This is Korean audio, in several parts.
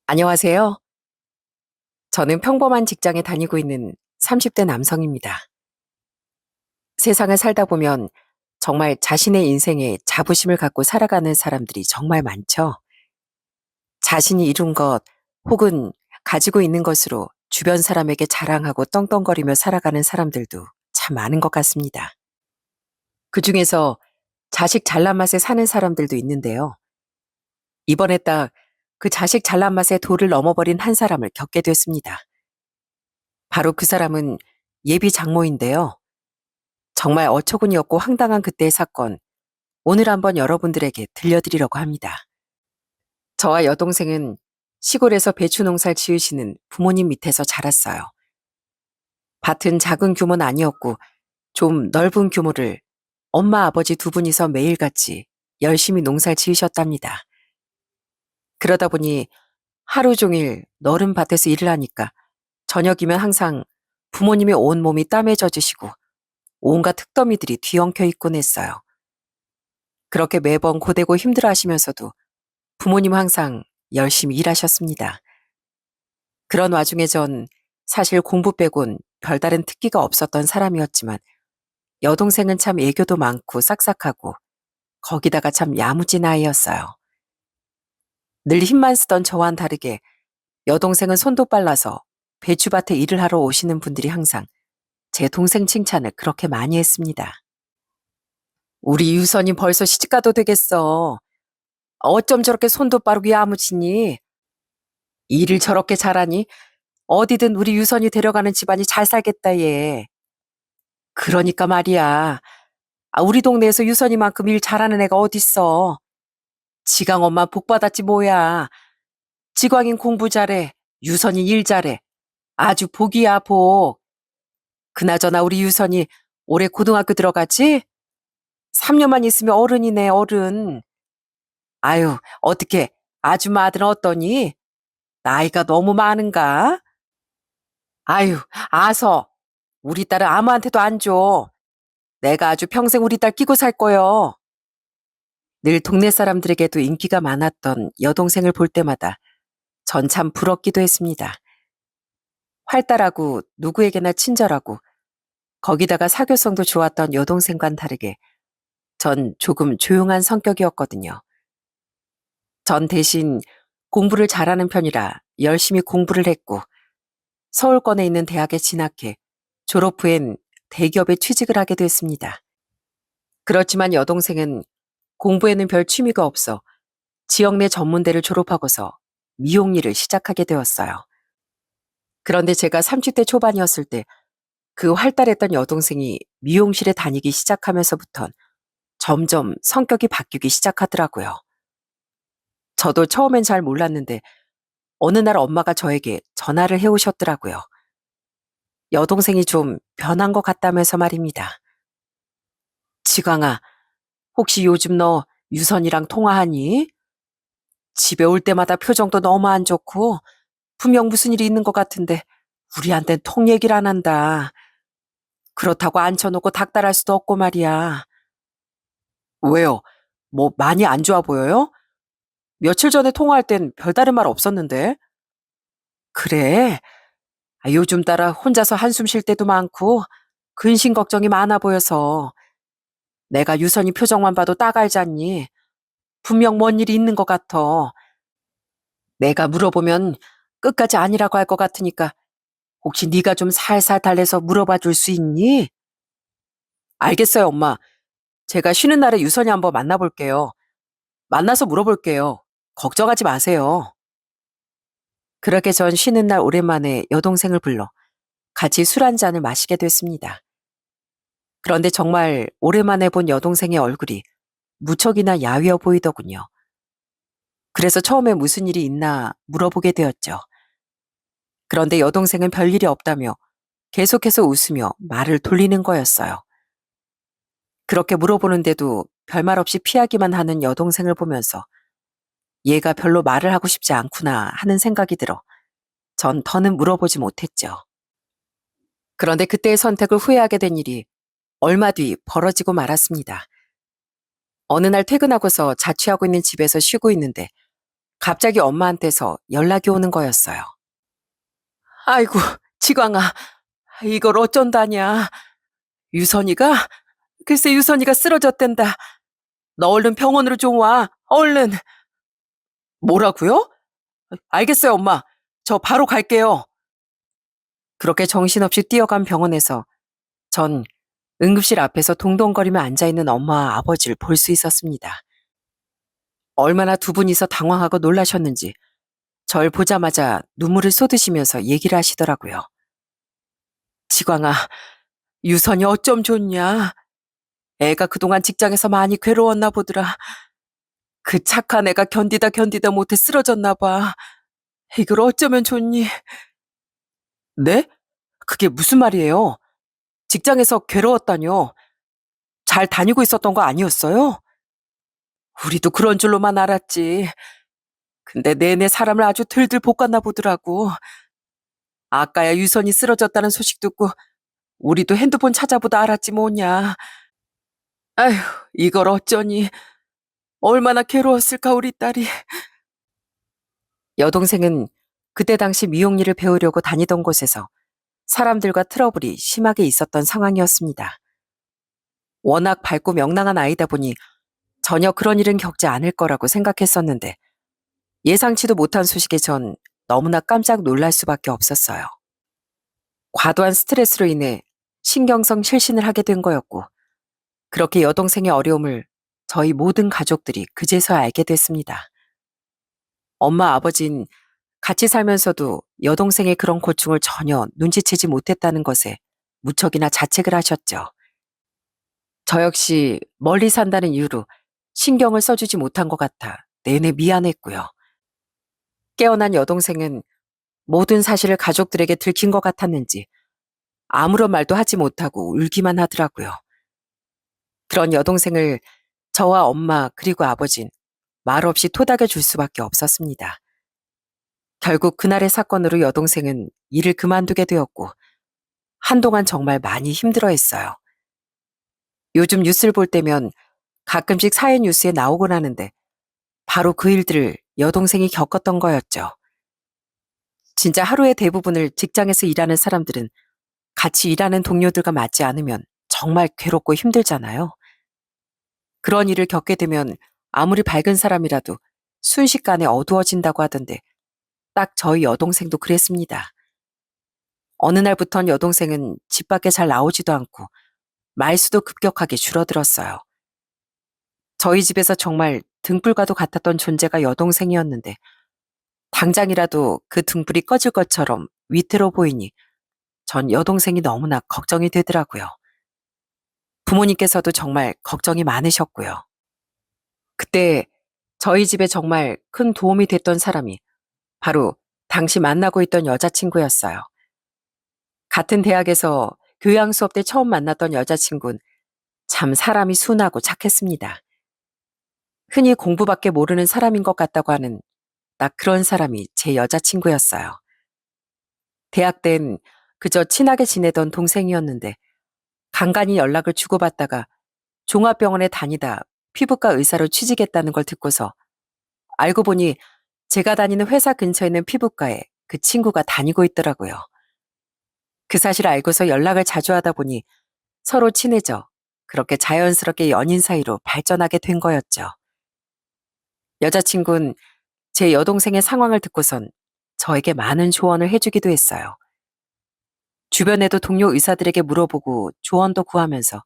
안녕하세요. 저는 평범한 직장에 다니고 있는 30대 남성입니다. 세상을 살다 보면 정말 자신의 인생에 자부심을 갖고 살아가는 사람들이 정말 많죠. 자신이 이룬 것 혹은 가지고 있는 것으로 주변 사람에게 자랑하고 떵떵거리며 살아가는 사람들도 참 많은 것 같습니다. 그 중에서 자식 잘난 맛에 사는 사람들도 있는데요. 이번에 딱 그 자식 잘난 맛에 도를 넘어버린 한 사람을 겪게 됐습니다. 바로 그 사람은 예비 장모인데요. 정말 어처구니 없고 황당한 그때의 사건, 오늘 한번 여러분들에게 들려드리려고 합니다. 저와 여동생은 시골에서 배추 농사를 지으시는 부모님 밑에서 자랐어요. 밭은 작은 규모는 아니었고 좀 넓은 규모를 엄마 아버지 두 분이서 매일같이 열심히 농사를 지으셨답니다. 그러다 보니 하루 종일 너른 밭에서 일을 하니까 저녁이면 항상 부모님의 온몸이 땀에 젖으시고 온갖 흙더미들이 뒤엉켜 있곤 했어요. 그렇게 매번 고되고 힘들어 하시면서도 부모님은 항상 열심히 일하셨습니다. 그런 와중에 전 사실 공부 빼곤 별다른 특기가 없었던 사람이었지만 여동생은 참 애교도 많고 싹싹하고 거기다가 참 야무진 아이였어요. 늘 힘만 쓰던 저와는 다르게 여동생은 손도 빨라서 배추밭에 일을 하러 오시는 분들이 항상 제 동생 칭찬을 그렇게 많이 했습니다. 우리 유선이 벌써 시집가도 되겠어. 어쩜 저렇게 손도 빠르고 야무지니? 일을 저렇게 잘하니 어디든 우리 유선이 데려가는 집안이 잘 살겠다 얘. 그러니까 말이야. 우리 동네에서 유선이만큼 일 잘하는 애가 어딨어. 지강 엄마 복 받았지 뭐야. 지광인 공부 잘해. 유선이 일 잘해. 아주 복이야 복. 그나저나 우리 유선이 올해 고등학교 들어가지? 3년만 있으면 어른이네 어른. 아유 어떻게 아줌마 아들은 어떠니? 나이가 너무 많은가? 아유 아서 우리 딸은 아무한테도 안 줘. 내가 아주 평생 우리 딸 끼고 살 거요. 늘 동네 사람들에게도 인기가 많았던 여동생을 볼 때마다 전 참 부럽기도 했습니다. 활달하고 누구에게나 친절하고 거기다가 사교성도 좋았던 여동생과는 다르게 전 조금 조용한 성격이었거든요. 전 대신 공부를 잘하는 편이라 열심히 공부를 했고 서울권에 있는 대학에 진학해 졸업 후엔 대기업에 취직을 하게 됐습니다. 그렇지만 여동생은 공부에는 별 취미가 없어 지역 내 전문대를 졸업하고서 미용 일을 시작하게 되었어요. 그런데 제가 30대 초반이었을 때 그 활달했던 여동생이 미용실에 다니기 시작하면서부턴 점점 성격이 바뀌기 시작하더라고요. 저도 처음엔 잘 몰랐는데 어느 날 엄마가 저에게 전화를 해오셨더라고요. 여동생이 좀 변한 것 같다면서 말입니다. 지광아, 혹시 요즘 너 유선이랑 통화하니? 집에 올 때마다 표정도 너무 안 좋고 분명 무슨 일이 있는 것 같은데 우리한텐 통 얘기를 안 한다. 그렇다고 앉혀놓고 닥달할 수도 없고 말이야. 왜요? 뭐 많이 안 좋아 보여요? 며칠 전에 통화할 땐 별다른 말 없었는데. 그래? 요즘 따라 혼자서 한숨 쉴 때도 많고 근심 걱정이 많아 보여서 내가 유선이 표정만 봐도 딱 알잖니. 분명 뭔 일이 있는 것 같아. 내가 물어보면 끝까지 아니라고 할 것 같으니까 혹시 네가 좀 살살 달래서 물어봐 줄 수 있니? 알겠어요, 엄마. 제가 쉬는 날에 유선이 한번 만나볼게요. 만나서 물어볼게요. 걱정하지 마세요. 그렇게 전 쉬는 날 오랜만에 여동생을 불러 같이 술 한 잔을 마시게 됐습니다. 그런데 정말 오랜만에 본 여동생의 얼굴이 무척이나 야위어 보이더군요. 그래서 처음에 무슨 일이 있나 물어보게 되었죠. 그런데 여동생은 별일이 없다며 계속해서 웃으며 말을 돌리는 거였어요. 그렇게 물어보는데도 별말 없이 피하기만 하는 여동생을 보면서 얘가 별로 말을 하고 싶지 않구나 하는 생각이 들어 전 더는 물어보지 못했죠. 그런데 그때의 선택을 후회하게 된 일이 얼마 뒤 벌어지고 말았습니다. 어느 날 퇴근하고서 자취하고 있는 집에서 쉬고 있는데 갑자기 엄마한테서 연락이 오는 거였어요. 아이고, 지광아, 이걸 어쩐다냐. 유선이가? 글쎄 유선이가 쓰러졌댄다. 너 얼른 병원으로 좀 와. 얼른. 뭐라고요? 알겠어요, 엄마. 저 바로 갈게요. 그렇게 정신없이 뛰어간 병원에서 전 응급실 앞에서 동동거리며 앉아있는 엄마와 아버지를 볼 수 있었습니다. 얼마나 두 분이서 당황하고 놀라셨는지 절 보자마자 눈물을 쏟으시면서 얘기를 하시더라고요. 지광아, 유선이 어쩜 좋냐. 애가 그동안 직장에서 많이 괴로웠나 보더라. 그 착한 애가 견디다 못해 쓰러졌나 봐. 이걸 어쩌면 좋니? 네? 그게 무슨 말이에요? 직장에서 괴로웠다뇨? 잘 다니고 있었던 거 아니었어요? 우리도 그런 줄로만 알았지. 근데 내내 사람을 아주 들들 볶았나 보더라고. 아까야 유선이 쓰러졌다는 소식 듣고 우리도 핸드폰 찾아보다 알았지 뭐냐. 아휴, 이걸 어쩌니. 얼마나 괴로웠을까 우리 딸이. 여동생은 그때 당시 미용 일을 배우려고 다니던 곳에서 사람들과 트러블이 심하게 있었던 상황이었습니다. 워낙 밝고 명랑한 아이다 보니 전혀 그런 일은 겪지 않을 거라고 생각했었는데 예상치도 못한 소식에 전 너무나 깜짝 놀랄 수밖에 없었어요. 과도한 스트레스로 인해 신경성 실신을 하게 된 거였고 그렇게 여동생의 어려움을 저희 모든 가족들이 그제서야 알게 됐습니다. 엄마 아버진 같이 살면서도 여동생의 그런 고충을 전혀 눈치채지 못했다는 것에 무척이나 자책을 하셨죠. 저 역시 멀리 산다는 이유로 신경을 써주지 못한 것 같아 내내 미안했고요. 깨어난 여동생은 모든 사실을 가족들에게 들킨 것 같았는지 아무런 말도 하지 못하고 울기만 하더라고요. 그런 여동생을 저와 엄마 그리고 아버진 말없이 토닥여 줄 수밖에 없었습니다. 결국 그날의 사건으로 여동생은 일을 그만두게 되었고 한동안 정말 많이 힘들어했어요. 요즘 뉴스를 볼 때면 가끔씩 사회 뉴스에 나오곤 하는데 바로 그 일들을 여동생이 겪었던 거였죠. 진짜 하루의 대부분을 직장에서 일하는 사람들은 같이 일하는 동료들과 맞지 않으면 정말 괴롭고 힘들잖아요. 그런 일을 겪게 되면 아무리 밝은 사람이라도 순식간에 어두워진다고 하던데 딱 저희 여동생도 그랬습니다. 어느 날부턴 여동생은 집 밖에 잘 나오지도 않고 말수도 급격하게 줄어들었어요. 저희 집에서 정말 등불과도 같았던 존재가 여동생이었는데 당장이라도 그 등불이 꺼질 것처럼 위태로워 보이니 전 여동생이 너무나 걱정이 되더라고요. 부모님께서도 정말 걱정이 많으셨고요. 그때 저희 집에 정말 큰 도움이 됐던 사람이 바로 당시 만나고 있던 여자친구였어요. 같은 대학에서 교양 수업 때 처음 만났던 여자친구는 참 사람이 순하고 착했습니다. 흔히 공부밖에 모르는 사람인 것 같다고 하는 딱 그런 사람이 제 여자친구였어요. 대학 땐 그저 친하게 지내던 동생이었는데 간간히 연락을 주고받다가 종합병원에 다니다 피부과 의사로 취직했다는 걸 듣고서 알고 보니 제가 다니는 회사 근처에 있는 피부과에 그 친구가 다니고 있더라고요. 그 사실을 알고서 연락을 자주 하다 보니 서로 친해져 그렇게 자연스럽게 연인 사이로 발전하게 된 거였죠. 여자친구는 제 여동생의 상황을 듣고선 저에게 많은 조언을 해주기도 했어요. 주변에도 동료 의사들에게 물어보고 조언도 구하면서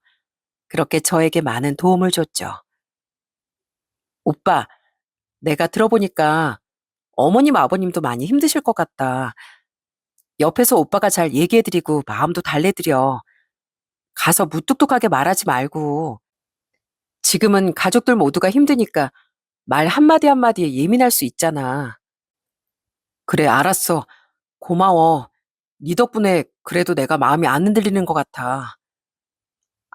그렇게 저에게 많은 도움을 줬죠. 오빠, 내가 들어보니까 어머님 아버님도 많이 힘드실 것 같다. 옆에서 오빠가 잘 얘기해드리고 마음도 달래드려. 가서 무뚝뚝하게 말하지 말고. 지금은 가족들 모두가 힘드니까 말 한마디 한마디에 예민할 수 있잖아. 그래, 알았어. 고마워. 네 덕분에 그래도 내가 마음이 안 흔들리는 것 같아.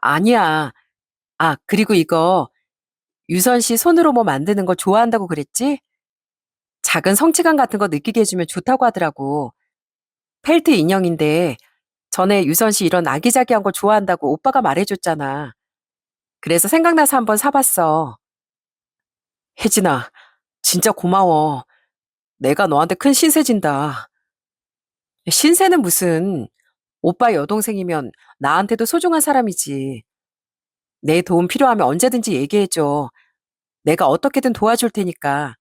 아니야. 아, 그리고 이거 유선 씨 손으로 뭐 만드는 거 좋아한다고 그랬지? 작은 성취감 같은 거 느끼게 해주면 좋다고 하더라고. 펠트 인형인데 전에 유선 씨 이런 아기자기한 거 좋아한다고 오빠가 말해줬잖아. 그래서 생각나서 한번 사봤어. 혜진아, 진짜 고마워. 내가 너한테 큰 신세 진다. 신세는 무슨, 오빠 여동생이면 나한테도 소중한 사람이지. 내 도움 필요하면 언제든지 얘기해줘. 내가 어떻게든 도와줄 테니까.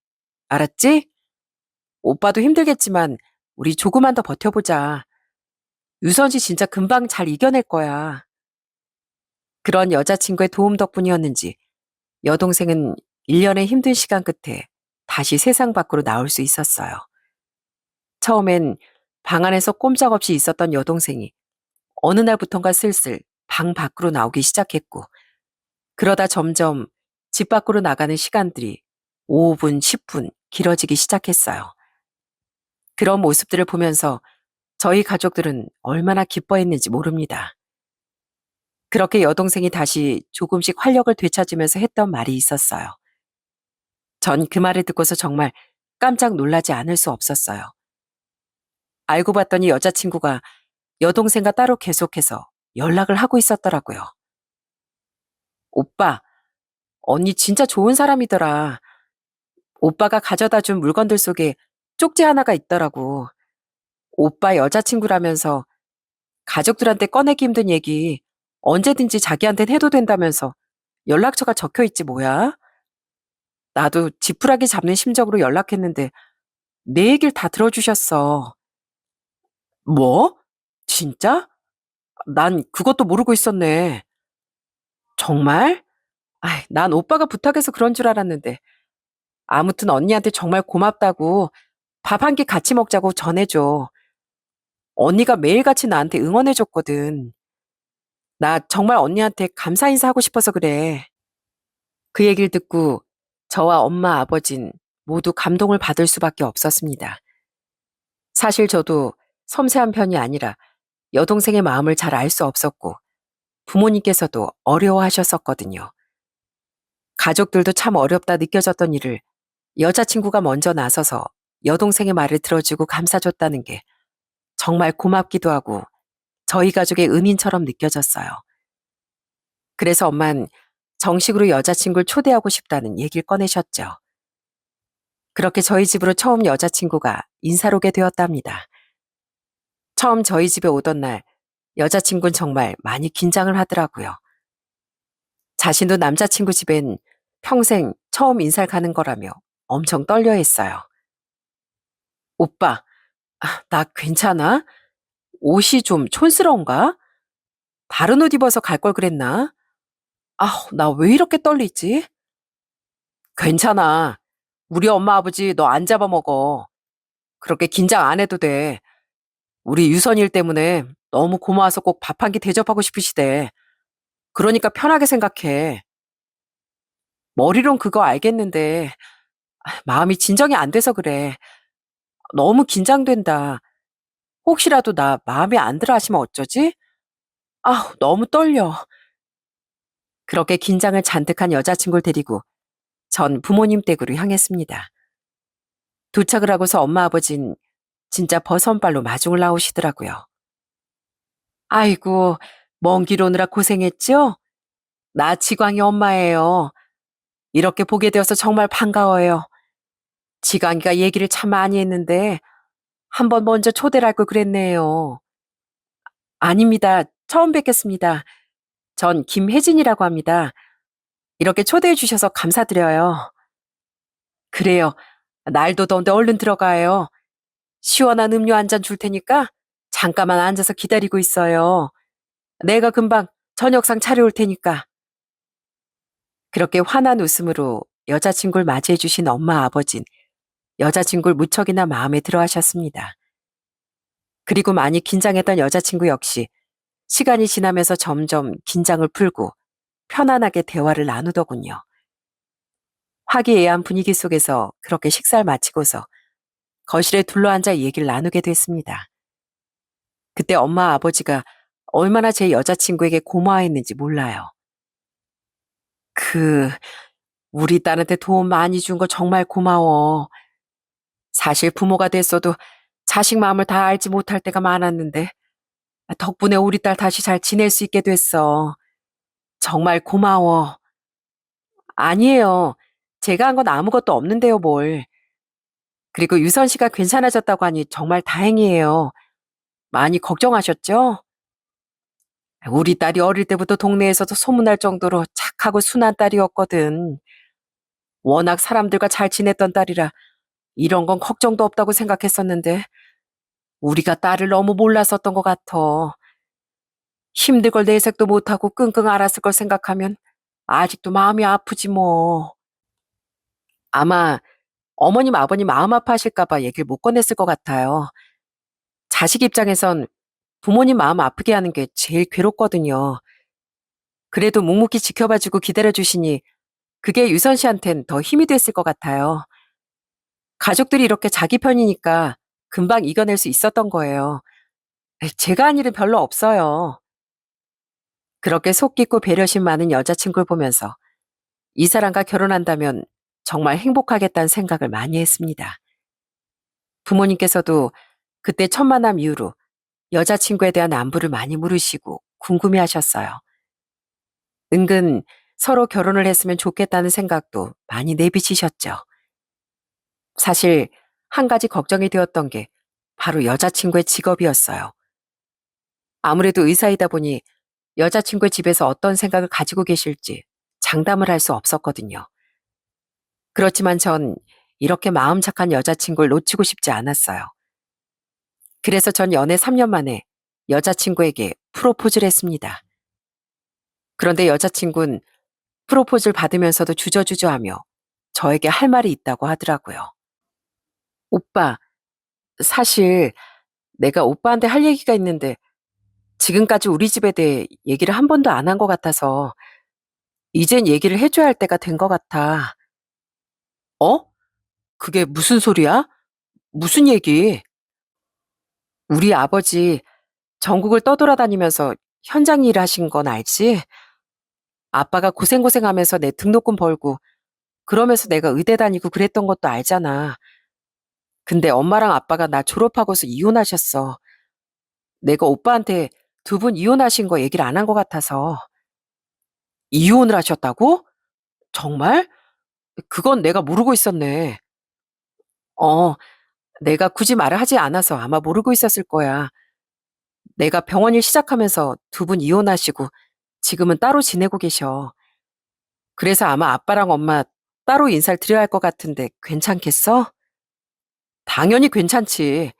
알았지? 오빠도 힘들겠지만 우리 조금만 더 버텨보자. 유선 씨 진짜 금방 잘 이겨낼 거야. 그런 여자친구의 도움 덕분이었는지 여동생은 1년의 힘든 시간 끝에 다시 세상 밖으로 나올 수 있었어요. 처음엔 방 안에서 꼼짝없이 있었던 여동생이 어느 날부턴가 슬슬 방 밖으로 나오기 시작했고, 그러다 점점 집 밖으로 나가는 시간들이 5분, 10분 길어지기 시작했어요. 그런 모습들을 보면서 저희 가족들은 얼마나 기뻐했는지 모릅니다. 그렇게 여동생이 다시 조금씩 활력을 되찾으면서 했던 말이 있었어요. 전 그 말을 듣고서 정말 깜짝 놀라지 않을 수 없었어요. 알고 봤더니 여자친구가 여동생과 따로 계속해서 연락을 하고 있었더라고요. 오빠, 언니 진짜 좋은 사람이더라. 오빠가 가져다 준 물건들 속에 쪽지 하나가 있더라고. 오빠 여자친구라면서 가족들한테 꺼내기 힘든 얘기 언제든지 자기한텐 해도 된다면서 연락처가 적혀 있지 뭐야? 나도 지푸라기 잡는 심정으로 연락했는데 내 얘기를 다 들어주셨어. 뭐? 진짜? 난 그것도 모르고 있었네. 정말? 아이, 난 오빠가 부탁해서 그런 줄 알았는데. 아무튼 언니한테 정말 고맙다고 밥 한 끼 같이 먹자고 전해줘. 언니가 매일같이 나한테 응원해줬거든. 나 정말 언니한테 감사 인사하고 싶어서 그래. 그 얘기를 듣고 저와 엄마, 아버진 모두 감동을 받을 수밖에 없었습니다. 사실 저도 섬세한 편이 아니라 여동생의 마음을 잘 알 수 없었고 부모님께서도 어려워하셨었거든요. 가족들도 참 어렵다 느껴졌던 일을 여자친구가 먼저 나서서 여동생의 말을 들어주고 감싸줬다는 게 정말 고맙기도 하고 저희 가족의 은인처럼 느껴졌어요. 그래서 엄만 정식으로 여자친구를 초대하고 싶다는 얘기를 꺼내셨죠. 그렇게 저희 집으로 처음 여자친구가 인사를 오게 되었답니다. 처음 저희 집에 오던 날 여자친구는 정말 많이 긴장을 하더라고요. 자신도 남자친구 집엔 평생 처음 인사를 가는 거라며 엄청 떨려 했어요. 오빠, 나 괜찮아? 옷이 좀 촌스러운가? 다른 옷 입어서 갈 걸 그랬나? 나 왜 이렇게 떨리지? 괜찮아. 우리 엄마 아버지 너 안 잡아먹어. 그렇게 긴장 안 해도 돼. 우리 유선일 때문에 너무 고마워서 꼭 밥 한 끼 대접하고 싶으시대. 그러니까 편하게 생각해. 머리론 그거 알겠는데 마음이 진정이 안 돼서 그래. 너무 긴장된다. 혹시라도 나 마음에 안 들어 하시면 어쩌지? 너무 떨려. 그렇게 긴장을 잔뜩 한 여자친구를 데리고 전 부모님 댁으로 향했습니다. 도착을 하고서 엄마 아버진 진짜 버선발로 마중을 나오시더라고요. 아이고, 먼 길 오느라 고생했죠? 나 지광이 엄마예요. 이렇게 보게 되어서 정말 반가워요. 지광이가 얘기를 참 많이 했는데 한번 먼저 초대를 할 걸 그랬네요. 아닙니다. 처음 뵙겠습니다. 전 김혜진이라고 합니다. 이렇게 초대해 주셔서 감사드려요. 그래요. 날도 더운데 얼른 들어가요. 시원한 음료 한 잔 줄 테니까 잠깐만 앉아서 기다리고 있어요. 내가 금방 저녁상 차려올 테니까. 그렇게 환한 웃음으로 여자친구를 맞이해 주신 엄마 아버진 여자친구를 무척이나 마음에 들어 하셨습니다. 그리고 많이 긴장했던 여자친구 역시 시간이 지나면서 점점 긴장을 풀고 편안하게 대화를 나누더군요. 화기애애한 분위기 속에서 그렇게 식사를 마치고서 거실에 둘러앉아 얘기를 나누게 됐습니다. 그때 엄마 아버지가 얼마나 제 여자친구에게 고마워했는지 몰라요. 그, 우리 딸한테 도움 많이 준 거 정말 고마워. 사실 부모가 됐어도 자식 마음을 다 알지 못할 때가 많았는데 덕분에 우리 딸 다시 잘 지낼 수 있게 됐어. 정말 고마워. 아니에요. 제가 한 건 아무것도 없는데요, 뭘. 그리고 유선 씨가 괜찮아졌다고 하니 정말 다행이에요. 많이 걱정하셨죠? 우리 딸이 어릴 때부터 동네에서도 소문날 정도로 착하고 순한 딸이었거든. 워낙 사람들과 잘 지냈던 딸이라 이런 건 걱정도 없다고 생각했었는데 우리가 딸을 너무 몰랐었던 것 같아. 힘들 걸 내색도 못하고 끙끙 앓았을 걸 생각하면 아직도 마음이 아프지 뭐. 아마 어머님, 아버님 마음 아파하실까 봐 얘기를 못 꺼냈을 것 같아요. 자식 입장에선 부모님 마음 아프게 하는 게 제일 괴롭거든요. 그래도 묵묵히 지켜봐주고 기다려주시니 그게 유선 씨한텐 더 힘이 됐을 것 같아요. 가족들이 이렇게 자기 편이니까 금방 이겨낼 수 있었던 거예요. 제가 한 일은 별로 없어요. 그렇게 속 깊고 배려심 많은 여자친구를 보면서 이 사람과 결혼한다면 정말 행복하겠다는 생각을 많이 했습니다. 부모님께서도 그때 첫 만남 이후로 여자친구에 대한 안부를 많이 물으시고 궁금해 하셨어요. 은근 서로 결혼을 했으면 좋겠다는 생각도 많이 내비치셨죠. 사실 한 가지 걱정이 되었던 게 바로 여자친구의 직업이었어요. 아무래도 의사이다 보니 여자친구의 집에서 어떤 생각을 가지고 계실지 장담을 할 수 없었거든요. 그렇지만 전 이렇게 마음 착한 여자친구를 놓치고 싶지 않았어요. 그래서 전 연애 3년 만에 여자친구에게 프로포즈를 했습니다. 그런데 여자친구는 프로포즈를 받으면서도 주저주저하며 저에게 할 말이 있다고 하더라고요. 오빠, 사실 내가 오빠한테 할 얘기가 있는데 지금까지 우리 집에 대해 얘기를 한 번도 안 한 것 같아서 이젠 얘기를 해줘야 할 때가 된 것 같아. 어? 그게 무슨 소리야? 무슨 얘기? 우리 아버지 전국을 떠돌아다니면서 현장 일을 하신 건 알지? 아빠가 고생고생하면서 내 등록금 벌고 그러면서 내가 의대 다니고 그랬던 것도 알잖아. 근데 엄마랑 아빠가 나 졸업하고서 이혼하셨어. 내가 오빠한테 두 분 이혼하신 거 얘기를 안 한 것 같아서. 이혼을 하셨다고? 정말? 그건 내가 모르고 있었네. 어, 내가 굳이 말을 하지 않아서 아마 모르고 있었을 거야. 내가 병원 일 시작하면서 두 분 이혼하시고 지금은 따로 지내고 계셔. 그래서 아마 아빠랑 엄마 따로 인사를 드려야 할 것 같은데 괜찮겠어? 당연히 괜찮지.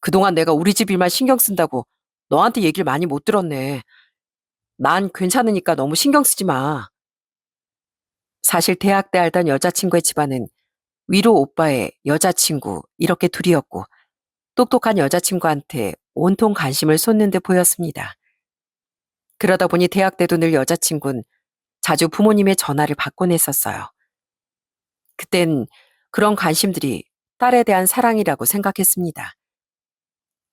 그동안 내가 우리 집 일만 신경 쓴다고 너한테 얘기를 많이 못 들었네. 난 괜찮으니까 너무 신경 쓰지 마. 사실 대학 때 알던 여자친구의 집안은 위로 오빠의 여자친구 이렇게 둘이었고 똑똑한 여자친구한테 온통 관심을 쏟는 듯 보였습니다. 그러다 보니 대학 때도 늘 여자친구는 자주 부모님의 전화를 받곤 했었어요. 그땐 그런 관심들이 딸에 대한 사랑이라고 생각했습니다.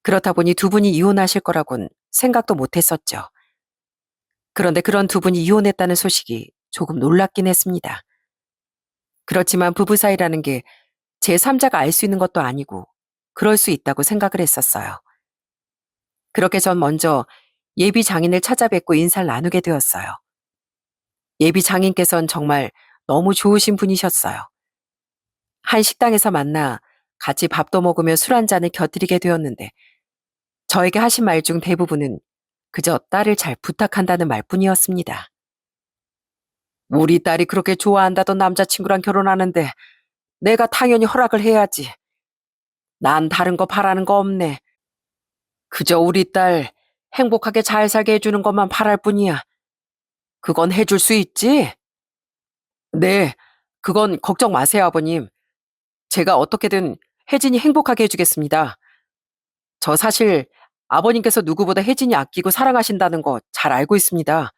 그렇다 보니 두 분이 이혼하실 거라곤 생각도 못 했었죠. 그런데 그런 두 분이 이혼했다는 소식이 조금 놀랍긴 했습니다. 그렇지만 부부 사이라는 게 제3자가 알 수 있는 것도 아니고 그럴 수 있다고 생각을 했었어요. 그렇게 전 먼저 예비 장인을 찾아뵙고 인사를 나누게 되었어요. 예비 장인께서는 정말 너무 좋으신 분이셨어요. 한 식당에서 만나 같이 밥도 먹으며 술 한 잔을 곁들이게 되었는데 저에게 하신 말 중 대부분은 그저 딸을 잘 부탁한다는 말뿐이었습니다. 우리 딸이 그렇게 좋아한다던 남자친구랑 결혼하는데 내가 당연히 허락을 해야지. 난 다른 거 바라는 거 없네. 그저 우리 딸 행복하게 잘 살게 해주는 것만 바랄 뿐이야. 그건 해줄 수 있지? 네, 그건 걱정 마세요, 아버님. 제가 어떻게든 혜진이 행복하게 해주겠습니다. 저 사실 아버님께서 누구보다 혜진이 아끼고 사랑하신다는 거 잘 알고 있습니다.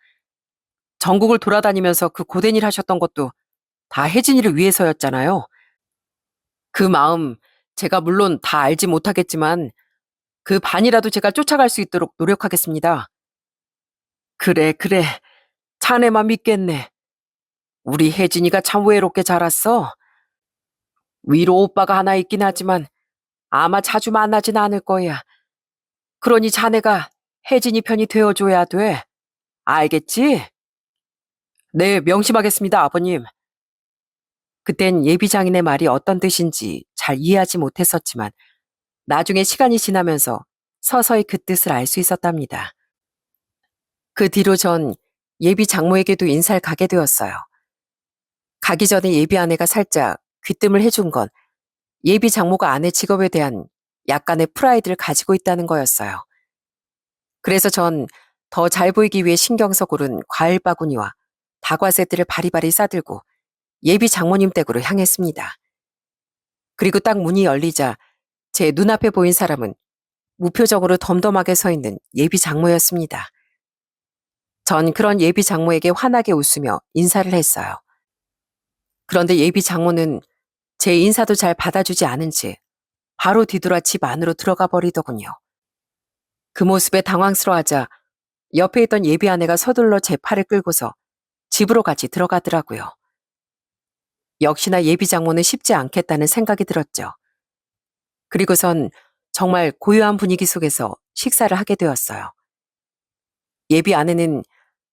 전국을 돌아다니면서 그 고된 일 하셨던 것도 다 혜진이를 위해서였잖아요. 그 마음 제가 물론 다 알지 못하겠지만 그 반이라도 제가 쫓아갈 수 있도록 노력하겠습니다. 그래, 그래. 자네만 믿겠네. 우리 혜진이가 참 외롭게 자랐어. 위로 오빠가 하나 있긴 하지만 아마 자주 만나진 않을 거야. 그러니 자네가 혜진이 편이 되어줘야 돼. 알겠지? 네, 명심하겠습니다, 아버님. 그땐 예비 장인의 말이 어떤 뜻인지 잘 이해하지 못했었지만 나중에 시간이 지나면서 서서히 그 뜻을 알 수 있었답니다. 그 뒤로 전 예비 장모에게도 인사를 가게 되었어요. 가기 전에 예비 아내가 살짝 귀뜸을 해준 건 예비 장모가 아내 직업에 대한 약간의 프라이드를 가지고 있다는 거였어요. 그래서 전 더 잘 보이기 위해 신경 써 고른 과일 바구니와 다과 세트를 바리바리 싸들고 예비 장모님 댁으로 향했습니다. 그리고 딱 문이 열리자 제 눈앞에 보인 사람은 무표정으로 덤덤하게 서 있는 예비 장모였습니다. 전 그런 예비 장모에게 환하게 웃으며 인사를 했어요. 그런데 예비 장모는 제 인사도 잘 받아주지 않은 채 바로 뒤돌아 집 안으로 들어가 버리더군요. 그 모습에 당황스러워하자 옆에 있던 예비 아내가 서둘러 제 팔을 끌고서 집으로 같이 들어가더라고요. 역시나 예비 장모는 쉽지 않겠다는 생각이 들었죠. 그리고선 정말 고요한 분위기 속에서 식사를 하게 되었어요. 예비 아내는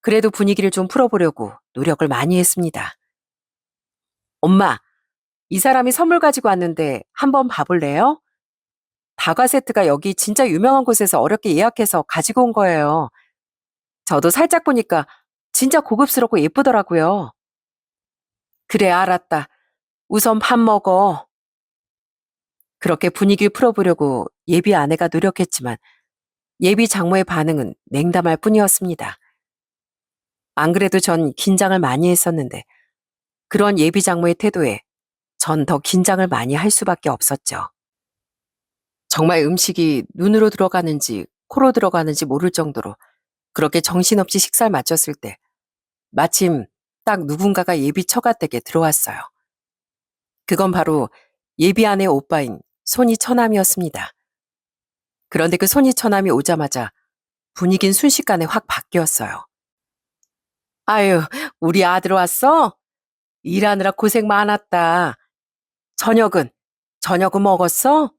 그래도 분위기를 좀 풀어보려고 노력을 많이 했습니다. 엄마, 이 사람이 선물 가지고 왔는데 한번 봐볼래요? 다과 세트가 여기 진짜 유명한 곳에서 어렵게 예약해서 가지고 온 거예요. 저도 살짝 보니까 진짜 고급스럽고 예쁘더라고요. 그래, 알았다. 우선 밥 먹어. 그렇게 분위기를 풀어보려고 예비 아내가 노력했지만 예비 장모의 반응은 냉담할 뿐이었습니다. 안 그래도 전 긴장을 많이 했었는데 그런 예비 장모의 태도에 전 더 긴장을 많이 할 수밖에 없었죠. 정말 음식이 눈으로 들어가는지 코로 들어가는지 모를 정도로 그렇게 정신없이 식사를 마쳤을 때 마침 딱 누군가가 예비 처가댁에 들어왔어요. 그건 바로 예비 아내의 오빠인 손이 처남이었습니다. 그런데 그 손이 처남이 오자마자 분위기는 순식간에 확 바뀌었어요. 아유, 우리 아들 왔어? 일하느라 고생 많았다. 저녁은? 저녁은 먹었어?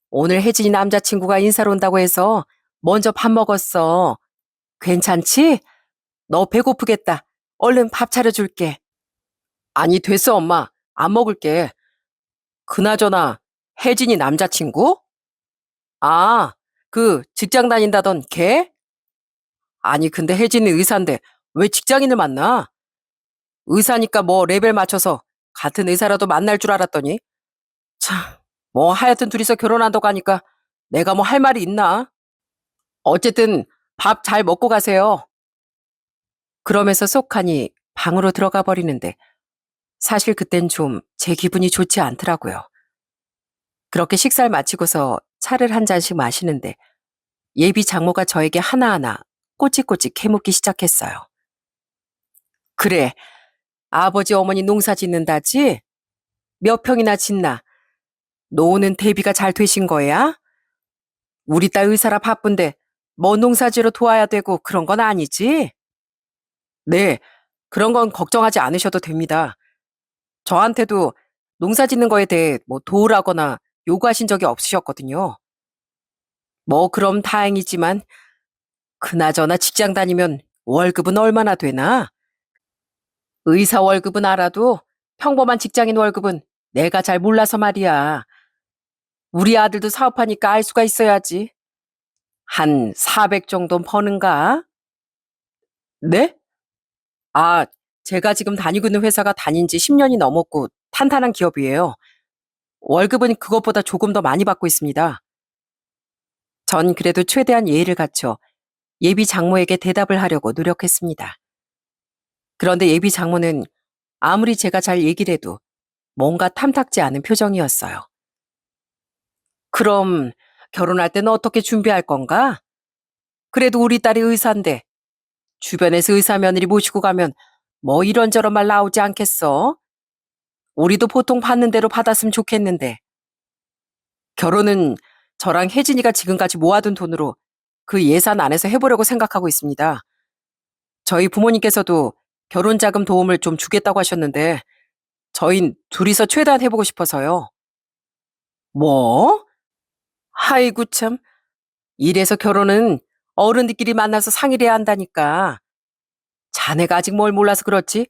오늘 혜진이 남자친구가 인사로 온다고 해서 먼저 밥 먹었어. 괜찮지? 너 배고프겠다. 얼른 밥 차려줄게. 아니, 됐어, 엄마. 안 먹을게. 그나저나, 혜진이 남자친구? 아, 그 직장 다닌다던 걔? 아니, 근데 혜진이 의사인데 왜 직장인을 만나? 의사니까 뭐 레벨 맞춰서 같은 의사라도 만날 줄 알았더니. 참, 뭐 하여튼 둘이서 결혼한다고 하니까 내가 뭐 할 말이 있나? 어쨌든 밥 잘 먹고 가세요. 그러면서 쏙하니 방으로 들어가 버리는데 사실 그땐 좀 제 기분이 좋지 않더라고요. 그렇게 식사를 마치고서 차를 한 잔씩 마시는데 예비 장모가 저에게 하나하나 꼬치꼬치 캐묻기 시작했어요. 그래, 아버지 어머니 농사 짓는다지? 몇 평이나 짓나? 노후는 대비가 잘 되신 거야? 우리 딸 의사라 바쁜데 뭐 농사지로 도와야 되고 그런 건 아니지? 네, 그런 건 걱정하지 않으셔도 됩니다. 저한테도 농사 짓는 거에 대해 뭐 도우라거나 요구하신 적이 없으셨거든요. 뭐 그럼 다행이지만 그나저나 직장 다니면 월급은 얼마나 되나? 의사 월급은 알아도 평범한 직장인 월급은 내가 잘 몰라서 말이야. 우리 아들도 사업하니까 알 수가 있어야지. 한 400 정도 버는가? 네? 아, 제가 지금 다니고 있는 회사가 다닌 지 10년이 넘었고 탄탄한 기업이에요. 월급은 그것보다 조금 더 많이 받고 있습니다. 전 그래도 최대한 예의를 갖춰 예비 장모에게 대답을 하려고 노력했습니다. 그런데 예비 장모는 아무리 제가 잘 얘기를 해도 뭔가 탐탁지 않은 표정이었어요. 그럼 결혼할 때는 어떻게 준비할 건가? 그래도 우리 딸이 의사인데 주변에서 의사 며느리 모시고 가면 뭐 이런저런 말 나오지 않겠어? 우리도 보통 받는 대로 받았으면 좋겠는데. 결혼은 저랑 혜진이가 지금까지 모아둔 돈으로 그 예산 안에서 해보려고 생각하고 있습니다. 저희 부모님께서도 결혼 자금 도움을 좀 주겠다고 하셨는데 저흰 둘이서 최대한 해보고 싶어서요. 뭐? 아이고 참. 이래서 결혼은 어른들끼리 만나서 상의를 해야 한다니까. 자네가 아직 뭘 몰라서 그렇지?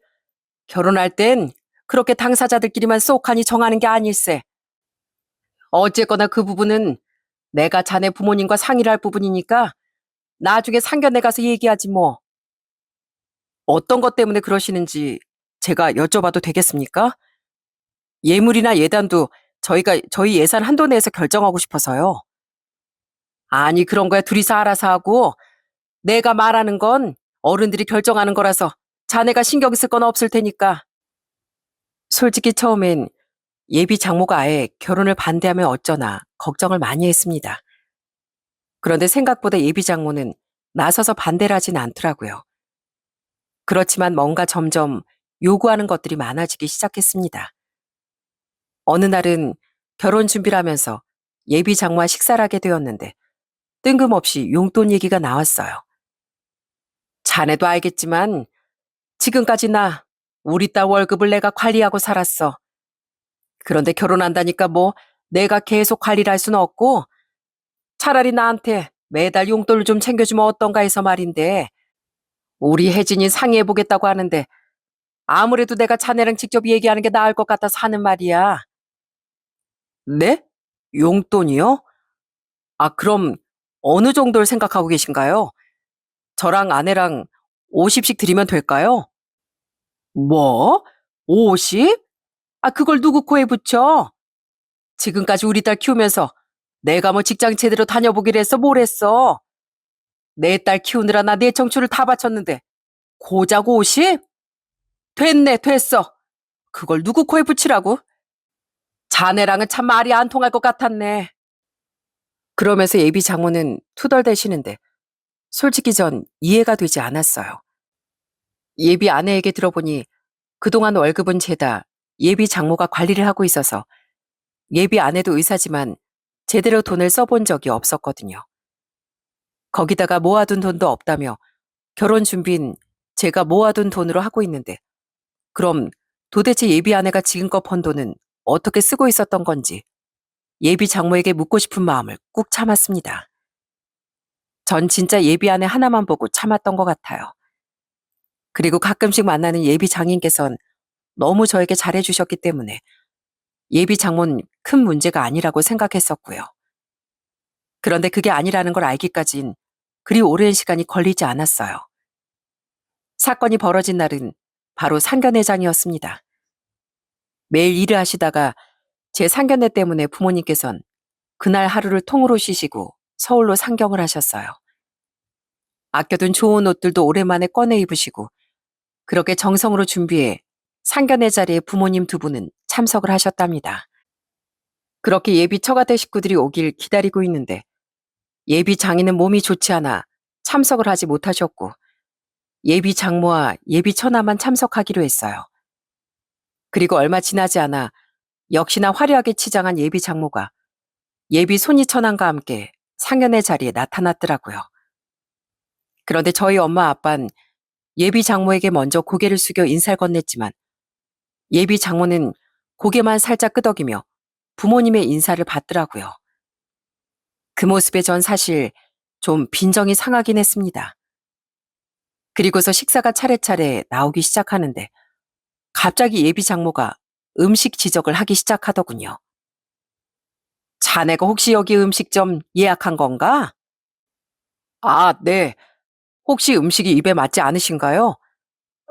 결혼할 땐 그렇게 당사자들끼리만 쏙하니 정하는 게 아닐세. 어쨌거나 그 부분은 내가 자네 부모님과 상의를 할 부분이니까 나중에 상견례 가서 얘기하지 뭐. 어떤 것 때문에 그러시는지 제가 여쭤봐도 되겠습니까? 예물이나 예단도 저희 예산 한도 내에서 결정하고 싶어서요. 아니, 그런 거야 둘이서 알아서 하고, 내가 말하는 건 어른들이 결정하는 거라서 자네가 신경 쓸 건 없을 테니까. 솔직히 처음엔 예비 장모가 아예 결혼을 반대하면 어쩌나 걱정을 많이 했습니다. 그런데 생각보다 예비 장모는 나서서 반대를 하진 않더라고요. 그렇지만 뭔가 점점 요구하는 것들이 많아지기 시작했습니다. 어느 날은 결혼 준비를 하면서 예비 장모와 식사를 하게 되었는데 뜬금없이 용돈 얘기가 나왔어요. 자네도 알겠지만 지금까지 우리 딸 월급을 내가 관리하고 살았어. 그런데 결혼한다니까 뭐 내가 계속 관리를 할 수는 없고, 차라리 나한테 매달 용돈을 좀 챙겨주면 어떤가 해서 말인데, 우리 혜진이 상의해보겠다고 하는데 아무래도 내가 자네랑 직접 얘기하는 게 나을 것 같아서 하는 말이야. 네? 용돈이요? 아, 그럼 어느 정도를 생각하고 계신가요? 저랑 아내랑 50씩 드리면 될까요? 뭐? 50? 아, 그걸 누구 코에 붙여? 지금까지 우리 딸 키우면서 내가 뭐 직장 제대로 다녀보기로 했어, 뭘 했어? 내 딸 키우느라 나 내 청춘을 다 바쳤는데 고작 50? 됐네, 됐어. 그걸 누구 코에 붙이라고? 자네랑은 참 말이 안 통할 것 같았네. 그러면서 예비 장모는 투덜대시는데 솔직히 전 이해가 되지 않았어요. 예비 아내에게 들어보니 그동안 월급은 죄다 예비 장모가 관리를 하고 있어서 예비 아내도 의사지만 제대로 돈을 써본 적이 없었거든요. 거기다가 모아둔 돈도 없다며 결혼 준비는 제가 모아둔 돈으로 하고 있는데, 그럼 도대체 예비 아내가 지금껏 번 돈은 어떻게 쓰고 있었던 건지 예비 장모에게 묻고 싶은 마음을 꾹 참았습니다. 전 진짜 예비 아내 하나만 보고 참았던 것 같아요. 그리고 가끔씩 만나는 예비 장인께선 너무 저에게 잘해주셨기 때문에 예비 장모는 큰 문제가 아니라고 생각했었고요. 그런데 그게 아니라는 걸 알기까진 그리 오랜 시간이 걸리지 않았어요. 사건이 벌어진 날은 바로 상견례장이었습니다. 매일 일을 하시다가 제 상견례 때문에 부모님께선 그날 하루를 통으로 쉬시고 서울로 상경을 하셨어요. 아껴둔 좋은 옷들도 오랜만에 꺼내 입으시고 그렇게 정성으로 준비해 상견례 자리에 부모님 두 분은 참석을 하셨답니다. 그렇게 예비 처가댁 식구들이 오길 기다리고 있는데 예비 장인은 몸이 좋지 않아 참석을 하지 못하셨고 예비 장모와 예비 처나만 참석하기로 했어요. 그리고 얼마 지나지 않아 역시나 화려하게 치장한 예비 장모가 예비 손이 처남과 함께 상견례 자리에 나타났더라고요. 그런데 저희 엄마 아빠는 예비 장모에게 먼저 고개를 숙여 인사를 건넸지만 예비 장모는 고개만 살짝 끄덕이며 부모님의 인사를 받더라고요. 그 모습에 전 사실 좀 빈정이 상하긴 했습니다. 그리고서 식사가 차례차례 나오기 시작하는데 갑자기 예비 장모가 음식 지적을 하기 시작하더군요. 자네가 혹시 여기 음식점 예약한 건가? 아, 네. 혹시 음식이 입에 맞지 않으신가요?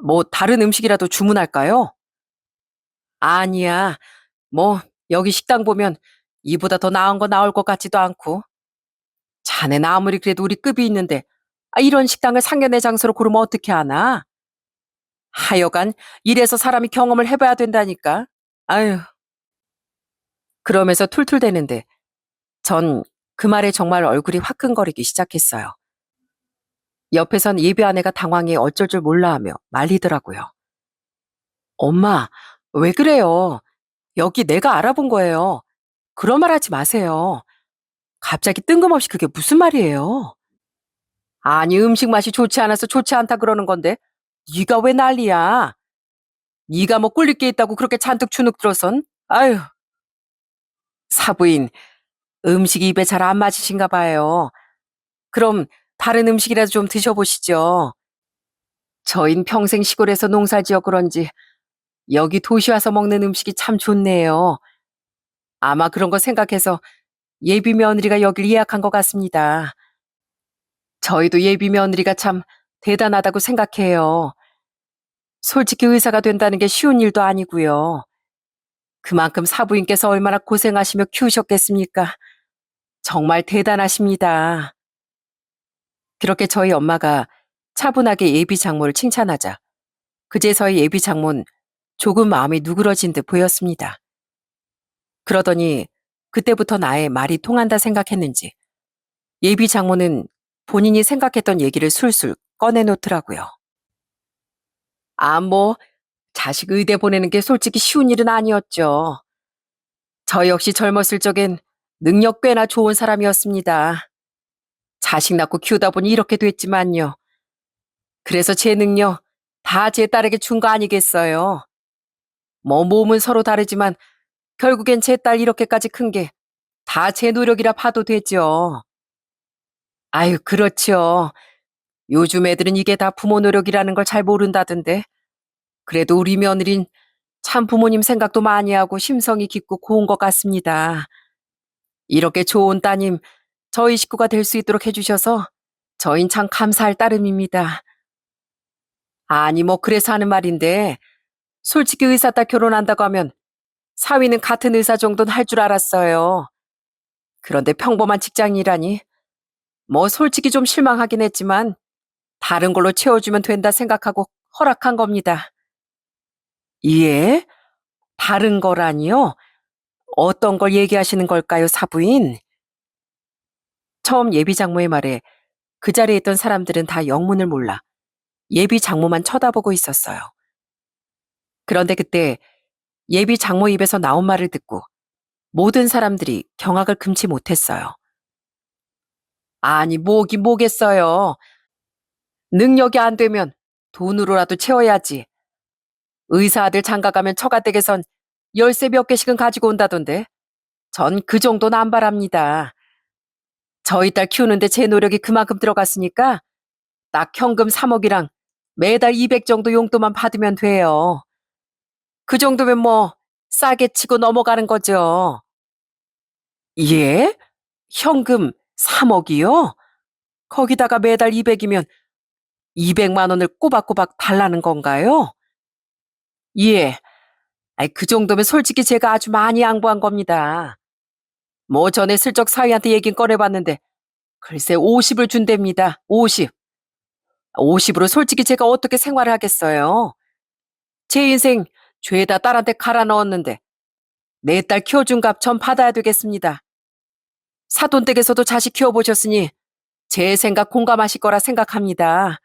뭐 다른 음식이라도 주문할까요? 아니야. 뭐 여기 식당 보면 이보다 더 나은 거 나올 것 같지도 않고. 자네는 아무리 그래도 우리 급이 있는데 이런 식당을 상견례 장소로 고르면 어떻게 하나? 하여간 이래서 사람이 경험을 해봐야 된다니까. 아유. 그러면서 툴툴대는데 전 그 말에 정말 얼굴이 화끈거리기 시작했어요. 옆에선 예비 아내가 당황해 어쩔 줄 몰라 하며 말리더라고요. 엄마, 왜 그래요? 여기 내가 알아본 거예요. 그런 말 하지 마세요. 갑자기 뜬금없이 그게 무슨 말이에요? 아니, 음식 맛이 좋지 않아서 좋지 않다 그러는 건데 네가 왜 난리야? 네가 뭐 꿀릴 게 있다고 그렇게 잔뜩 주눅 들어선? 아유, 사부인, 음식이 입에 잘 안 맞으신가 봐요. 그럼 다른 음식이라도 좀 드셔보시죠. 저흰 평생 시골에서 농사 지어 그런지 여기 도시 와서 먹는 음식이 참 좋네요. 아마 그런 거 생각해서 예비 며느리가 여길 예약한 것 같습니다. 저희도 예비 며느리가 참 대단하다고 생각해요. 솔직히 의사가 된다는 게 쉬운 일도 아니고요. 그만큼 사부인께서 얼마나 고생하시며 키우셨겠습니까? 정말 대단하십니다. 그렇게 저희 엄마가 차분하게 예비 장모를 칭찬하자 그제서야 예비 장모는 조금 마음이 누그러진 듯 보였습니다. 그러더니 그때부터 나의 말이 통한다 생각했는지 예비 장모는 본인이 생각했던 얘기를 술술 꺼내놓더라고요. 아, 뭐 자식 의대 보내는 게 솔직히 쉬운 일은 아니었죠. 저 역시 젊었을 적엔 능력 꽤나 좋은 사람이었습니다. 자식 낳고 키우다 보니 이렇게 됐지만요. 그래서 제 능력 다 제 딸에게 준 거 아니겠어요. 뭐 몸은 서로 다르지만 결국엔 제 딸 이렇게까지 큰 게 다 제 노력이라 봐도 되죠. 아유, 그렇죠. 요즘 애들은 이게 다 부모 노력이라는 걸 잘 모른다던데. 그래도 우리 며느린 참 부모님 생각도 많이 하고 심성이 깊고 고운 것 같습니다. 이렇게 좋은 따님 저희 식구가 될 수 있도록 해주셔서 저흰 참 감사할 따름입니다. 아니 뭐 그래서 하는 말인데 솔직히 의사 딸 결혼한다고 하면 사위는 같은 의사 정도는 할 줄 알았어요. 그런데 평범한 직장이라니 뭐 솔직히 좀 실망하긴 했지만 다른 걸로 채워주면 된다 생각하고 허락한 겁니다. 예? 다른 거라니요? 어떤 걸 얘기하시는 걸까요, 사부인? 처음 예비 장모의 말에 그 자리에 있던 사람들은 다 영문을 몰라 예비 장모만 쳐다보고 있었어요. 그런데 그때 예비 장모 입에서 나온 말을 듣고 모든 사람들이 경악을 금치 못했어요. 아니, 뭐긴 뭐겠어요. 능력이 안 되면 돈으로라도 채워야지. 의사 아들 장가 가면 처가댁에선 열쇠 몇 개씩은 가지고 온다던데. 전 그 정도는 안 바랍니다. 저희 딸 키우는데 제 노력이 그만큼 들어갔으니까 딱 현금 3억이랑 매달 200 정도 용돈만 받으면 돼요. 그 정도면 뭐 싸게 치고 넘어가는 거죠. 예? 현금 3억이요? 거기다가 매달 200이면 200만 원을 꼬박꼬박 달라는 건가요? 예. 아이, 그 정도면 솔직히 제가 아주 많이 양보한 겁니다. 뭐 전에 슬쩍 사위한테 얘긴 꺼내봤는데 글쎄 50을 준답니다. 50. 50으로 솔직히 제가 어떻게 생활을 하겠어요. 제 인생 죄다 딸한테 갈아 넣었는데 내 딸 키워준 값 전 받아야 되겠습니다. 사돈댁에서도 자식 키워보셨으니 제 생각 공감하실 거라 생각합니다.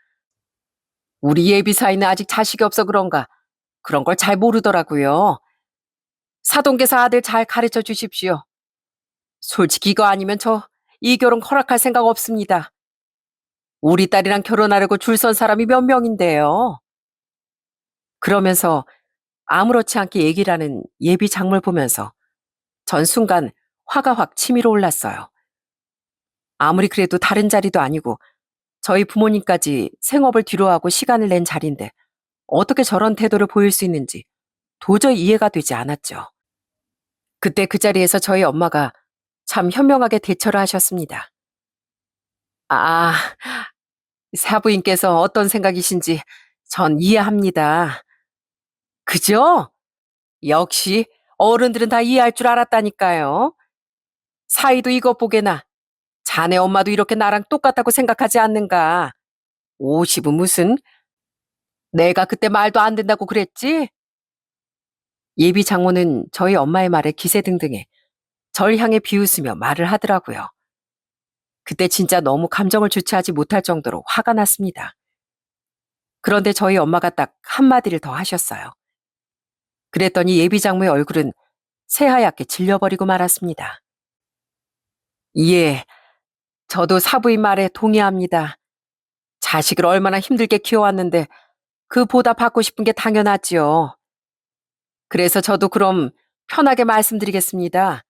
우리 예비 사이는 아직 자식이 없어 그런가 그런 걸 잘 모르더라고요. 사돈께서 아들 잘 가르쳐 주십시오. 솔직히 이거 아니면 저 이 결혼 허락할 생각 없습니다. 우리 딸이랑 결혼하려고 줄 선 사람이 몇 명인데요. 그러면서 아무렇지 않게 얘기를 하는 예비 장물 보면서 전 순간 화가 확 치밀어 올랐어요. 아무리 그래도 다른 자리도 아니고 저희 부모님까지 생업을 뒤로하고 시간을 낸 자리인데 어떻게 저런 태도를 보일 수 있는지 도저히 이해가 되지 않았죠. 그때 그 자리에서 저희 엄마가 참 현명하게 대처를 하셨습니다. 아, 사부인께서 어떤 생각이신지 전 이해합니다. 그죠? 역시 어른들은 다 이해할 줄 알았다니까요. 사이도 이것 보게나 자네 엄마도 이렇게 나랑 똑같다고 생각하지 않는가. 50은 무슨 내가 그때 말도 안 된다고 그랬지? 예비 장모는 저희 엄마의 말에 기세등등해 절 향해 비웃으며 말을 하더라고요. 그때 진짜 너무 감정을 주체하지 못할 정도로 화가 났습니다. 그런데 저희 엄마가 딱 한마디를 더 하셨어요. 그랬더니 예비 장모의 얼굴은 새하얗게 질려버리고 말았습니다. 예, 저도 사부인 말에 동의합니다. 자식을 얼마나 힘들게 키워왔는데 그 보답 받고 싶은 게 당연하지요. 그래서 저도 그럼 편하게 말씀드리겠습니다.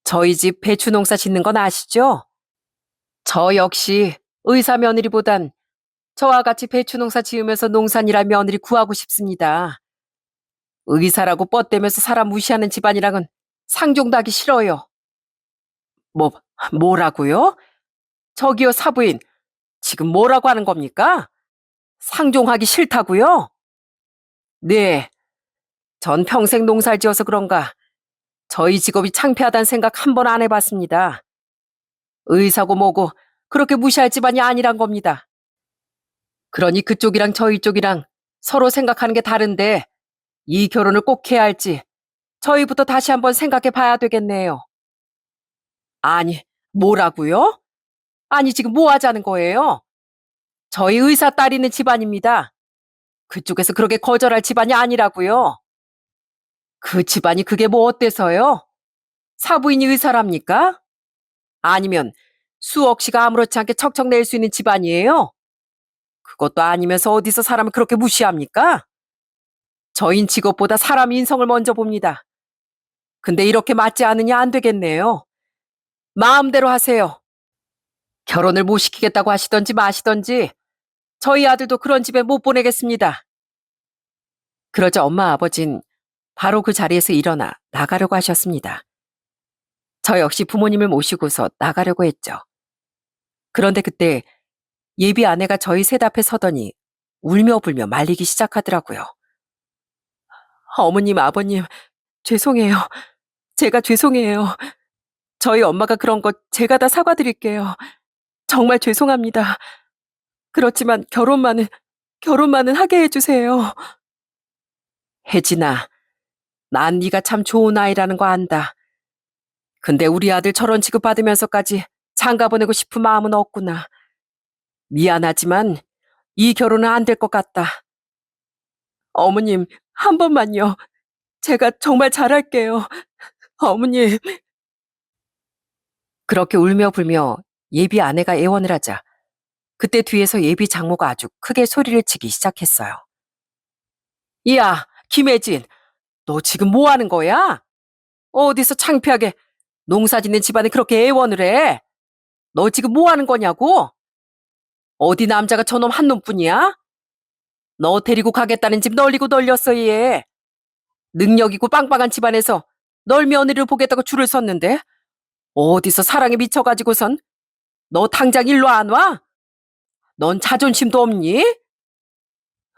저희 집 배추 농사 짓는 건 아시죠? 저 역시 의사 며느리보단 저와 같이 배추 농사 지으면서 농산일할 며느리 구하고 싶습니다. 의사라고 뻗대면서 사람 무시하는 집안이랑은 상종도 하기 싫어요. 뭐, 뭐라고요? 저기요, 사부인. 지금 뭐라고 하는 겁니까? 상종하기 싫다고요? 네. 전 평생 농사를 지어서 그런가 저희 직업이 창피하다는 생각 한 번 안 해봤습니다. 의사고 뭐고 그렇게 무시할 집안이 아니란 겁니다. 그러니 그쪽이랑 저희 쪽이랑 서로 생각하는 게 다른데 이 결혼을 꼭 해야 할지 저희부터 다시 한번 생각해 봐야 되겠네요. 아니, 뭐라고요? 아니, 지금 뭐 하자는 거예요? 저희 의사 딸 있는 집안입니다. 그쪽에서 그렇게 거절할 집안이 아니라고요. 그 집안이 그게 뭐 어때서요? 사부인이 의사랍니까? 아니면 수억 씨가 아무렇지 않게 척척 낼 수 있는 집안이에요? 그것도 아니면서 어디서 사람을 그렇게 무시합니까? 저흰 직업보다 사람 인성을 먼저 봅니다. 근데 이렇게 맞지 않으냐 안 되겠네요. 마음대로 하세요. 결혼을 못 시키겠다고 하시던지 마시던지 저희 아들도 그런 집에 못 보내겠습니다. 그러자 엄마 아버진 바로 그 자리에서 일어나 나가려고 하셨습니다. 저 역시 부모님을 모시고서 나가려고 했죠. 그런데 그때 예비 아내가 저희 셋 앞에 서더니 울며 불며 말리기 시작하더라고요. 어머님, 아버님, 죄송해요. 제가 죄송해요. 저희 엄마가 그런 거 제가 다 사과드릴게요. 정말 죄송합니다. 그렇지만 결혼만은 하게 해주세요. 혜진아, 난 네가 참 좋은 아이라는 거 안다. 근데 우리 아들 저런 취급받으면서까지 장가 보내고 싶은 마음은 없구나. 미안하지만 이 결혼은 안 될 것 같다. 어머님, 한 번만요. 제가 정말 잘할게요. 어머님. 그렇게 울며 불며 예비 아내가 애원을 하자 그때 뒤에서 예비 장모가 아주 크게 소리를 치기 시작했어요. 야, 김혜진, 너 지금 뭐 하는 거야? 어디서 창피하게 농사 짓는 집안에 그렇게 애원을 해? 너 지금 뭐 하는 거냐고? 어디 남자가 저놈 한 놈뿐이야? 너 데리고 가겠다는 집 널리고 널렸어, 얘. 능력 있고 빵빵한 집안에서 널 며느리를 보겠다고 줄을 섰는데 어디서 사랑에 미쳐가지고선 너 당장 일로 안 와? 넌 자존심도 없니?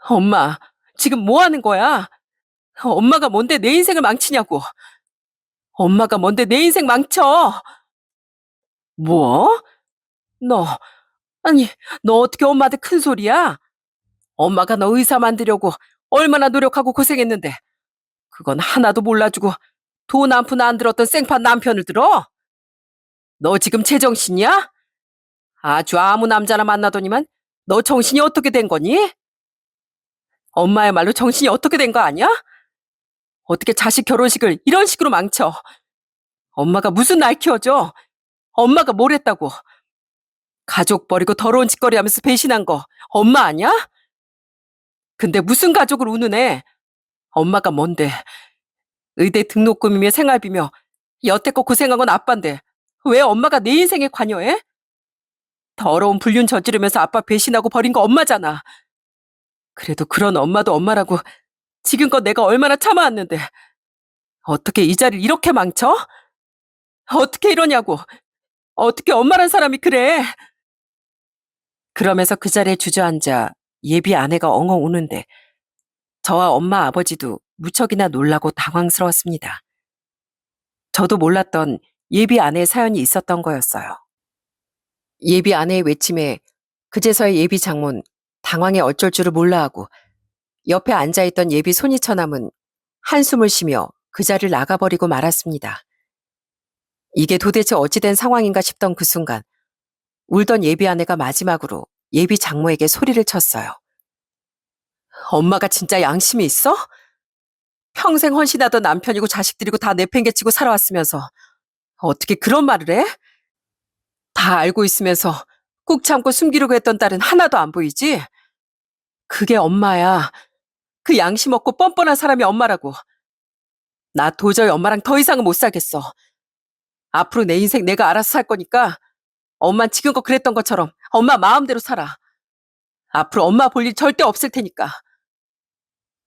엄마, 지금 뭐 하는 거야? 엄마가 뭔데 내 인생을 망치냐고. 엄마가 뭔데 내 인생 망쳐. 뭐? 너, 아니, 너 어떻게 엄마한테 큰 소리야? 엄마가 너 의사 만들려고 얼마나 노력하고 고생했는데 그건 하나도 몰라주고 돈 한 푼 안 들었던 생판 남편을 들어? 너 지금 제정신이야? 아주 아무 남자나 만나더니만 너 정신이 어떻게 된 거니? 엄마야말로 정신이 어떻게 된 거 아니야? 어떻게 자식 결혼식을 이런 식으로 망쳐? 엄마가 무슨 날 키워줘? 엄마가 뭘 했다고? 가족 버리고 더러운 짓거리 하면서 배신한 거 엄마 아니야? 근데 무슨 가족을 운운해? 엄마가 뭔데? 의대 등록금이며 생활비며 여태껏 고생한 건 아빠인데 왜 엄마가 내 인생에 관여해? 더러운 불륜 저지르면서 아빠 배신하고 버린 거 엄마잖아. 그래도 그런 엄마도 엄마라고 지금껏 내가 얼마나 참아왔는데 어떻게 이 자리를 이렇게 망쳐? 어떻게 이러냐고. 어떻게 엄마란 사람이 그래? 그러면서 그 자리에 주저앉아 예비 아내가 엉엉 우는데 저와 엄마 아버지도 무척이나 놀라고 당황스러웠습니다. 저도 몰랐던 예비 아내의 사연이 있었던 거였어요. 예비 아내의 외침에 그제서야 예비 장모는 당황해 어쩔 줄을 몰라하고 옆에 앉아있던 예비 손이처남은 한숨을 쉬며 그 자리를 나가버리고 말았습니다. 이게 도대체 어찌된 상황인가 싶던 그 순간 울던 예비 아내가 마지막으로 예비 장모에게 소리를 쳤어요. 엄마가 진짜 양심이 있어? 평생 헌신하던 남편이고 자식들이고 다 내팽개치고 살아왔으면서 어떻게 그런 말을 해? 다 알고 있으면서 꾹 참고 숨기려고 했던 딸은 하나도 안 보이지? 그게 엄마야. 그 양심 없고 뻔뻔한 사람이 엄마라고. 나 도저히 엄마랑 더 이상은 못 살겠어. 앞으로 내 인생 내가 알아서 살 거니까 엄만 지금껏 그랬던 것처럼 엄마 마음대로 살아. 앞으로 엄마 볼 일 절대 없을 테니까.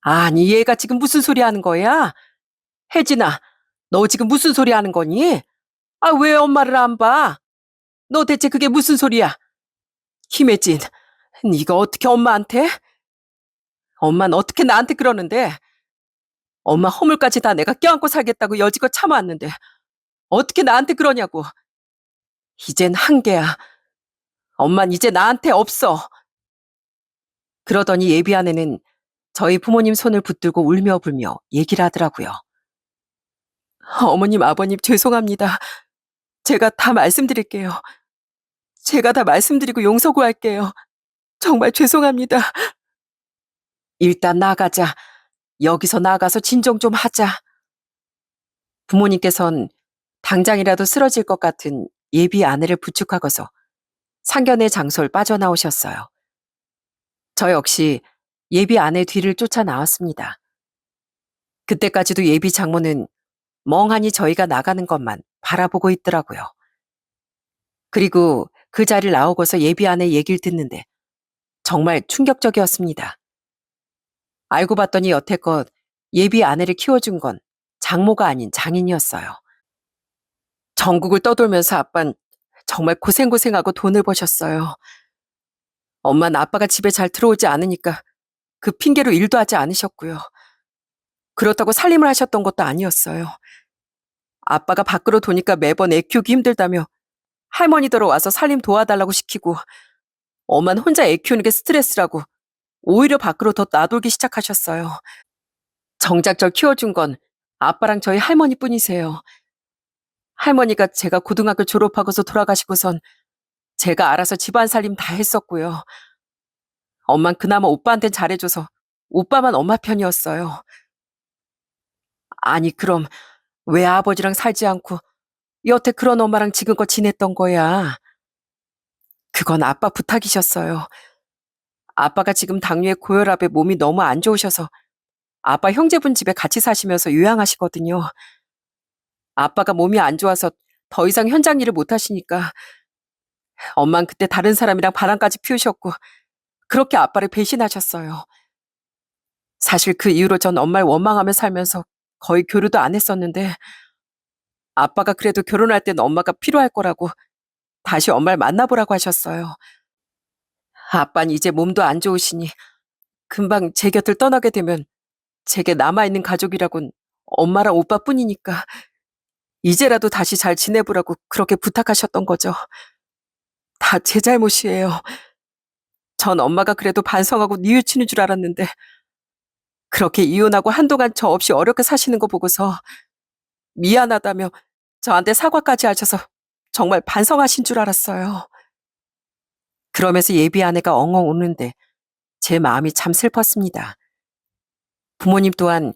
아니, 얘가 지금 무슨 소리 하는 거야? 혜진아, 너 지금 무슨 소리 하는 거니? 아, 왜 엄마를 안 봐? 너 대체 그게 무슨 소리야? 김혜진, 네가 어떻게 엄마한테? 엄마는 어떻게 나한테 그러는데? 엄마 허물까지 다 내가 껴안고 살겠다고 여지껏 참아왔는데 어떻게 나한테 그러냐고. 이젠 한계야. 엄만 이제 나한테 없어. 그러더니 예비 아내는 저희 부모님 손을 붙들고 울며 불며 얘기를 하더라고요. 어머님, 아버님 죄송합니다. 제가 다 말씀드릴게요. 제가 다 말씀드리고 용서 구할게요. 정말 죄송합니다. 일단 나가자. 여기서 나가서 진정 좀 하자. 부모님께선 당장이라도 쓰러질 것 같은 예비 아내를 부축하고서 상견례 장소를 빠져나오셨어요. 저 역시 예비 아내 뒤를 쫓아 나왔습니다. 그때까지도 예비 장모는 멍하니 저희가 나가는 것만 바라보고 있더라고요. 그리고 그 자리를 나오고서 예비 아내 얘기를 듣는데 정말 충격적이었습니다. 알고 봤더니 여태껏 예비 아내를 키워준 건 장모가 아닌 장인이었어요. 전국을 떠돌면서 아빤 정말 고생고생하고 돈을 버셨어요. 엄마는 아빠가 집에 잘 들어오지 않으니까 그 핑계로 일도 하지 않으셨고요. 그렇다고 살림을 하셨던 것도 아니었어요. 아빠가 밖으로 도니까 매번 애 키우기 힘들다며 할머니더러 와서 살림 도와달라고 시키고 엄마는 혼자 애 키우는 게 스트레스라고 오히려 밖으로 더 나돌기 시작하셨어요. 정작 절 키워준 건 아빠랑 저희 할머니뿐이세요. 할머니가 제가 고등학교 졸업하고서 돌아가시고선 제가 알아서 집안 살림 다 했었고요. 엄만 그나마 오빠한텐 잘해줘서 오빠만 엄마 편이었어요. 아니, 그럼 왜 아버지랑 살지 않고 여태 그런 엄마랑 지금껏 지냈던 거야? 그건 아빠 부탁이셨어요. 아빠가 지금 당뇨에 고혈압에 몸이 너무 안 좋으셔서 아빠 형제분 집에 같이 사시면서 요양하시거든요. 아빠가 몸이 안 좋아서 더 이상 현장 일을 못 하시니까 엄만 그때 다른 사람이랑 바람까지 피우셨고 그렇게 아빠를 배신하셨어요. 사실 그 이후로 전 엄마를 원망하며 살면서 거의 교류도 안 했었는데 아빠가 그래도 결혼할 땐 엄마가 필요할 거라고 다시 엄마를 만나보라고 하셨어요. 아빠는 이제 몸도 안 좋으시니 금방 제 곁을 떠나게 되면 제게 남아있는 가족이라곤 엄마랑 오빠뿐이니까 이제라도 다시 잘 지내보라고 그렇게 부탁하셨던 거죠. 다 제 잘못이에요. 전 엄마가 그래도 반성하고 뉘우치는 줄 알았는데 그렇게 이혼하고 한동안 저 없이 어렵게 사시는 거 보고서 미안하다며 저한테 사과까지 하셔서 정말 반성하신 줄 알았어요. 그러면서 예비 아내가 엉엉 우는데 제 마음이 참 슬펐습니다. 부모님 또한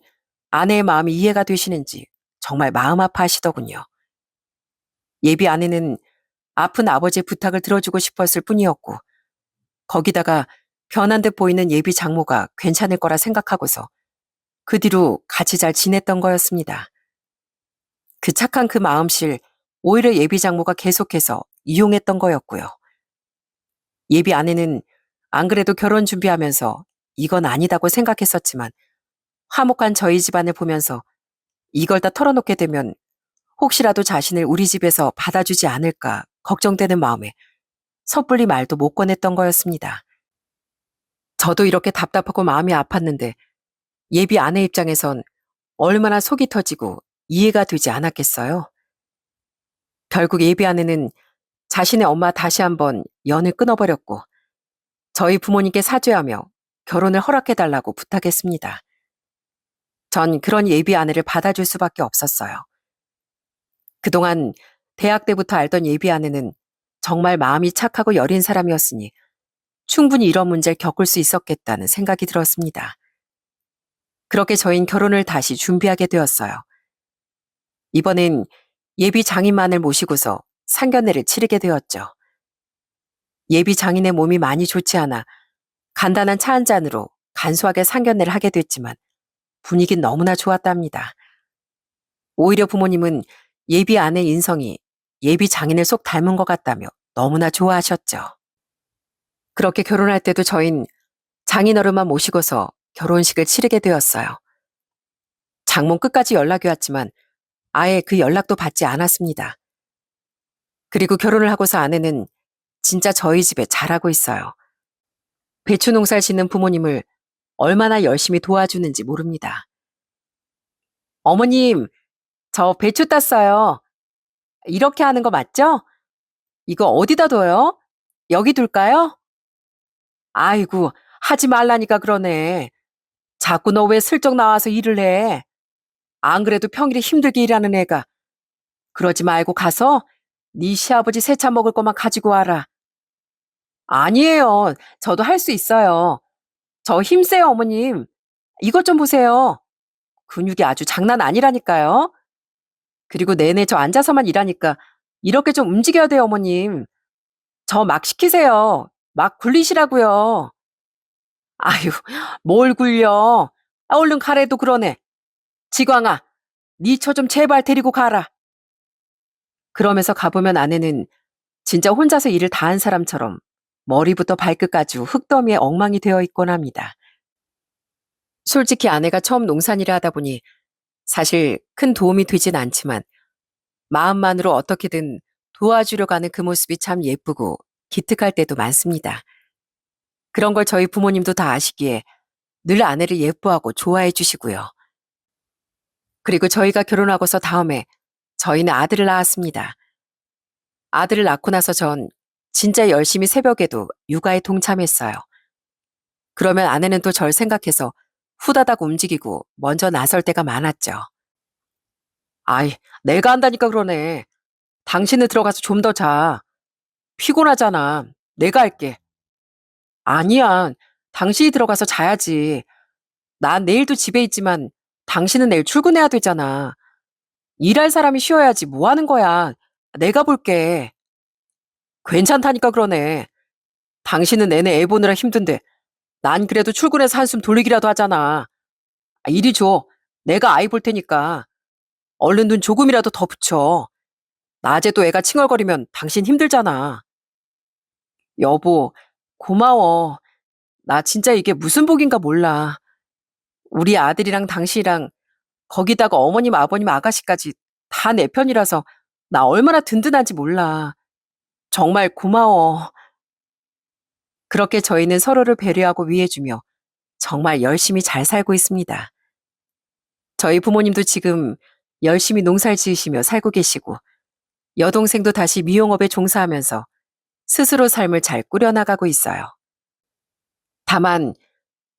아내의 마음이 이해가 되시는지 정말 마음 아파하시더군요. 예비 아내는 아픈 아버지의 부탁을 들어주고 싶었을 뿐이었고 거기다가 변한 듯 보이는 예비 장모가 괜찮을 거라 생각하고서 그 뒤로 같이 잘 지냈던 거였습니다. 그 착한 그 마음실 오히려 예비 장모가 계속해서 이용했던 거였고요. 예비 아내는 안 그래도 결혼 준비하면서 이건 아니다고 생각했었지만 화목한 저희 집안을 보면서 이걸 다 털어놓게 되면 혹시라도 자신을 우리 집에서 받아주지 않을까 걱정되는 마음에 섣불리 말도 못 꺼냈던 거였습니다. 저도 이렇게 답답하고 마음이 아팠는데 예비 아내 입장에선 얼마나 속이 터지고 이해가 되지 않았겠어요. 결국 예비 아내는 자신의 엄마 다시 한번 연을 끊어버렸고 저희 부모님께 사죄하며 결혼을 허락해달라고 부탁했습니다. 전 그런 예비 아내를 받아줄 수밖에 없었어요. 그동안 대학 때부터 알던 예비 아내는 정말 마음이 착하고 여린 사람이었으니 충분히 이런 문제를 겪을 수 있었겠다는 생각이 들었습니다. 그렇게 저희는 결혼을 다시 준비하게 되었어요. 이번엔 예비 장인만을 모시고서 상견례를 치르게 되었죠. 예비 장인의 몸이 많이 좋지 않아 간단한 차 한 잔으로 간소하게 상견례를 하게 됐지만 분위기는 너무나 좋았답니다. 오히려 부모님은 예비 아내 인성이 예비 장인을 속 닮은 것 같다며 너무나 좋아하셨죠. 그렇게 결혼할 때도 저흰 장인어른만 모시고서 결혼식을 치르게 되었어요. 장문 끝까지 연락이 왔지만 아예 그 연락도 받지 않았습니다. 그리고 결혼을 하고서 아내는 진짜 저희 집에 잘하고 있어요. 배추 농사를 짓는 부모님을 얼마나 열심히 도와주는지 모릅니다. 어머님, 저 배추 땄어요. 이렇게 하는 거 맞죠? 이거 어디다 둬요? 여기 둘까요? 아이고, 하지 말라니까 그러네. 자꾸 너 왜 슬쩍 나와서 일을 해? 안 그래도 평일에 힘들게 일하는 애가. 그러지 말고 가서 네 시아버지 세차 먹을 것만 가지고 와라. 아니에요. 저도 할 수 있어요. 저 힘세요, 어머님. 이것 좀 보세요. 근육이 아주 장난 아니라니까요. 그리고 내내 저 앉아서만 일하니까 이렇게 좀 움직여야 돼요, 어머님. 저 막 시키세요. 막 굴리시라고요. 아유, 뭘 굴려. 아, 얼른 가래도 그러네. 지광아, 네 처 좀 제발 데리고 가라. 그러면서 가보면 아내는 진짜 혼자서 일을 다 한 사람처럼 머리부터 발끝까지 흙더미에 엉망이 되어 있곤 합니다. 솔직히 아내가 처음 농산일을 하다 보니 사실 큰 도움이 되진 않지만 마음만으로 어떻게든 도와주려고 하는 그 모습이 참 예쁘고 기특할 때도 많습니다. 그런 걸 저희 부모님도 다 아시기에 늘 아내를 예뻐하고 좋아해 주시고요. 그리고 저희가 결혼하고서 다음에 저희는 아들을 낳았습니다. 아들을 낳고 나서 전 진짜 열심히 새벽에도 육아에 동참했어요. 그러면 아내는 또 절 생각해서 후다닥 움직이고 먼저 나설 때가 많았죠. 아이, 내가 한다니까 그러네. 당신은 들어가서 좀 더 자. 피곤하잖아. 내가 할게. 아니야. 당신이 들어가서 자야지. 난 내일도 집에 있지만 당신은 내일 출근해야 되잖아. 일할 사람이 쉬어야지 뭐 하는 거야. 내가 볼게. 괜찮다니까 그러네. 당신은 내내 애 보느라 힘든데 난 그래도 출근해서 한숨 돌리기라도 하잖아. 아, 이리 줘. 내가 아이 볼 테니까. 얼른 눈 조금이라도 더 붙여. 낮에도 애가 칭얼거리면 당신 힘들잖아. 여보, 고마워. 나 진짜 이게 무슨 복인가 몰라. 우리 아들이랑 당신이랑 거기다가 어머님, 아버님, 아가씨까지 다 내 편이라서 나 얼마나 든든한지 몰라. 정말 고마워. 그렇게 저희는 서로를 배려하고 위해주며 정말 열심히 잘 살고 있습니다. 저희 부모님도 지금 열심히 농사를 지으시며 살고 계시고 여동생도 다시 미용업에 종사하면서 스스로 삶을 잘 꾸려나가고 있어요. 다만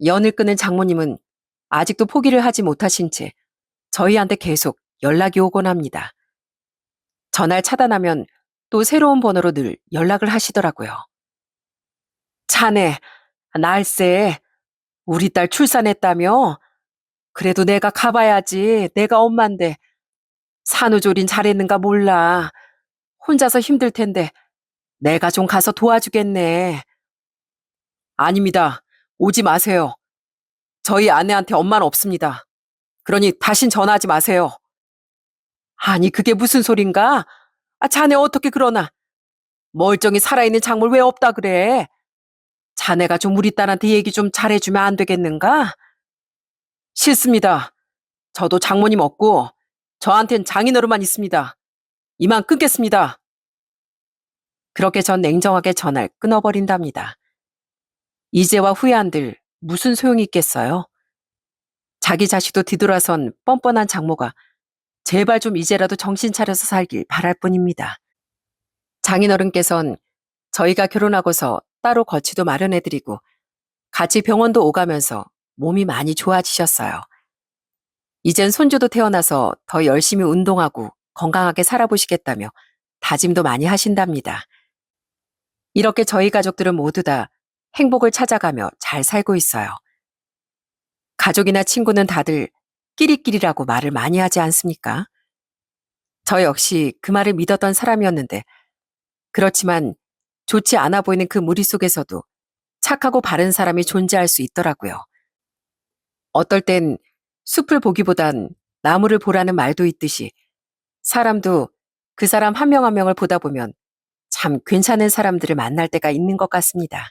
연을 끊은 장모님은 아직도 포기를 하지 못하신 채 저희한테 계속 연락이 오곤 합니다. 전화를 차단하면 또 새로운 번호로 늘 연락을 하시더라고요. 자네, 날쌔, 우리 딸 출산했다며? 그래도 내가 가봐야지. 내가 엄만데. 산후조린 잘했는가 몰라. 혼자서 힘들 텐데 내가 좀 가서 도와주겠네. 아닙니다. 오지 마세요. 저희 아내한테 엄마는 없습니다. 그러니 다신 전화하지 마세요. 아니, 그게 무슨 소린가? 아, 자네 어떻게 그러나? 멀쩡히 살아있는 작물 왜 없다 그래? 자네가 좀 우리 딸한테 얘기 좀 잘해주면 안 되겠는가? 싫습니다. 저도 장모님 없고 저한텐 장인어른만 있습니다. 이만 끊겠습니다. 그렇게 전 냉정하게 전화를 끊어버린답니다. 이제와 후회한들 무슨 소용이 있겠어요? 자기 자식도 뒤돌아선 뻔뻔한 장모가 제발 좀 이제라도 정신 차려서 살길 바랄 뿐입니다. 장인어른께선 저희가 결혼하고서 따로 거치도 마련해드리고 같이 병원도 오가면서 몸이 많이 좋아지셨어요. 이젠 손주도 태어나서 더 열심히 운동하고 건강하게 살아보시겠다며 다짐도 많이 하신답니다. 이렇게 저희 가족들은 모두 다 행복을 찾아가며 잘 살고 있어요. 가족이나 친구는 다들 끼리끼리라고 말을 많이 하지 않습니까? 저 역시 그 말을 믿었던 사람이었는데 그렇지만 좋지 않아 보이는 그 무리 속에서도 착하고 바른 사람이 존재할 수 있더라고요. 어떨 땐 숲을 보기보단 나무를 보라는 말도 있듯이 사람도 그 사람 한 명 한 명을 보다 보면 참 괜찮은 사람들을 만날 때가 있는 것 같습니다.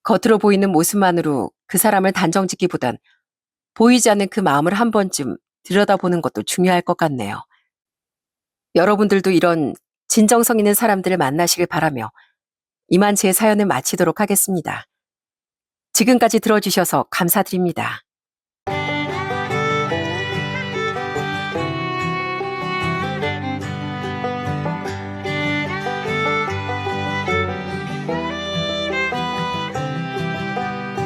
겉으로 보이는 모습만으로 그 사람을 단정 짓기보단 보이지 않는 그 마음을 한 번쯤 들여다보는 것도 중요할 것 같네요. 여러분들도 이런 진정성 있는 사람들을 만나시길 바라며 이만 제 사연을 마치도록 하겠습니다. 지금까지 들어주셔서 감사드립니다.